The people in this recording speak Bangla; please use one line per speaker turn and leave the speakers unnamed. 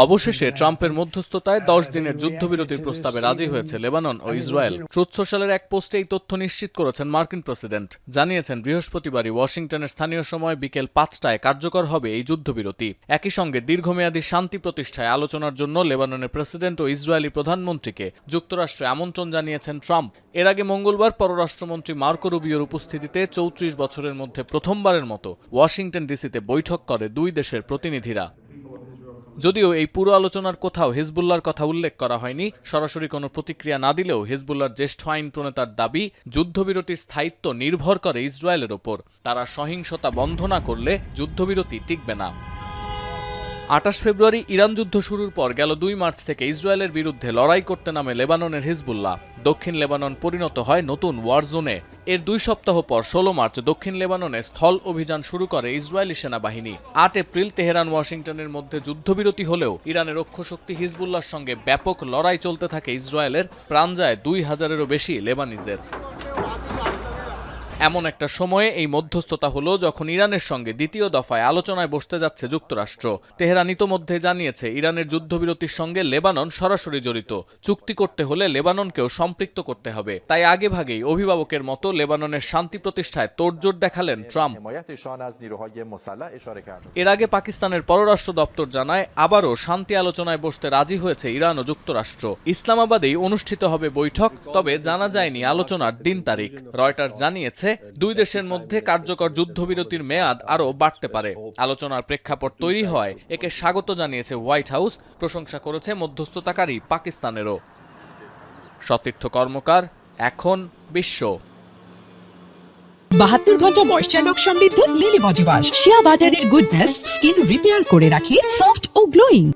অবশেষে ট্রাম্পের মধ্যস্থতায় 10 দিনের যুদ্ধবিরতির প্রস্তাবে রাজি হয়েছে লেবানন ও ইসরায়েল। ট্রুথ সোশ্যালের এক পোস্টে এই তথ্য নিশ্চিত করেছেন মার্কিন প্রেসিডেন্ট। জানিয়েছেন বৃহস্পতিবারই ওয়াশিংটনের স্থানীয় সময় বিকেল 5টায় কার্যকর হবে এই যুদ্ধবিরতি। একই সঙ্গে দীর্ঘমেয়াদী শান্তি প্রতিষ্ঠায় আলোচনার জন্য লেবাননের প্রেসিডেন্ট ও ইসরায়েলি প্রধানমন্ত্রীকে যুক্তরাষ্ট্রে আমন্ত্রণ জানিয়েছেন ট্রাম্প। এর আগে মঙ্গলবার পররাষ্ট্রমন্ত্রী মার্কো রুবিওর উপস্থিতিতে 34 বছরের মধ্যে প্রথমবারের মতো ওয়াশিংটন ডিসিতে বৈঠক করে দুই দেশের প্রতিনিধিরা। যদিও এই পুরো আলোচনার কোথাও হিজবুল্লাহর কথা উল্লেখ করা হয়নি, সরাসরি কোনো প্রতিক্রিয়া না দিলেও হিজবুল্লাহর জ্যেষ্ঠ আইন প্রণেতার দাবি, যুদ্ধবিরতির স্থায়িত্ব নির্ভর করে ইসরায়েলের ওপর। তারা সহিংসতা বন্ধ না করলে যুদ্ধবিরতি টিকবে না। 28 ফেব্রুয়ারি ইরান যুদ্ধ শুরুর পর গেল 2 মার্চ থেকে ইসরায়েলের বিরুদ্ধে লড়াই করতে নামে লেবাননের হিজবুল্লাহ। দক্ষিণ লেবানন পরিণত হয় নতুন ওয়ার জোনে। এর 2 সপ্তাহ পর 16 মার্চ দক্ষিণ লেবাননে স্থল অভিযান শুরু করে ইসরায়েলি সেনাবাহিনী। 8 এপ্রিল তেহরান ওয়াশিংটনের মধ্যে যুদ্ধবিরতি হলেও ইরানের অক্ষশক্তি হিজবুল্লাহর সঙ্গে ব্যাপক লড়াই চলতে থাকে ইসরায়েলের। প্রাণ যায় 2000-এরও বেশি লেবানিজের। এমন একটা সময়ে এই মধ্যস্থতা হলো যখন ইরানের সঙ্গে দ্বিতীয় দফায় আলোচনায় বসতে যাচ্ছে যুক্তরাষ্ট্র। তেহরান ইতোমধ্যে জানিয়েছে ইরানের যুদ্ধবিরতির সঙ্গে লেবানন সরাসরি জড়িত। চুক্তি করতে হলে লেবাননকেও সম্পৃক্ত করতে হবে। তাই আগেভাগেই অভিভাবকের মতো লেবাননের শান্তি প্রতিষ্ঠায় তোড়জোড় দেখালেন ট্রাম্প। এর আগে পাকিস্তানের পররাষ্ট্র দপ্তর জানায় আবারও শান্তি আলোচনায় বসতে রাজি হয়েছে ইরান ও যুক্তরাষ্ট্র। ইসলামাবাদেই অনুষ্ঠিত হবে বৈঠক, তবে জানা যায়নি আলোচনার দিন তারিখ। রয়টার্স জানিয়েছে 2 দেশের মধ্যে কার্যকর যুদ্ধবিরতির মেয়াদ আরও বাড়তে পারে। আলোচনার প্রেক্ষাপট তৈরি হয় একে স্বাগত জানিয়েছে হোয়াইট হাউস, প্রশংসা করেছে মধ্যস্থতাকারী পাকিস্তানেরও। সতীর্থ কর্মকার, এখন বিশ্ব।
72 ঘন্টা ময়েশ্চার লক সমৃদ্ধ লিলি বডি ওয়াশ। শিয়া বাটারের গুডনেস স্কিন রিপেয়ার করে রাখে সফট ও গ্লোয়িং।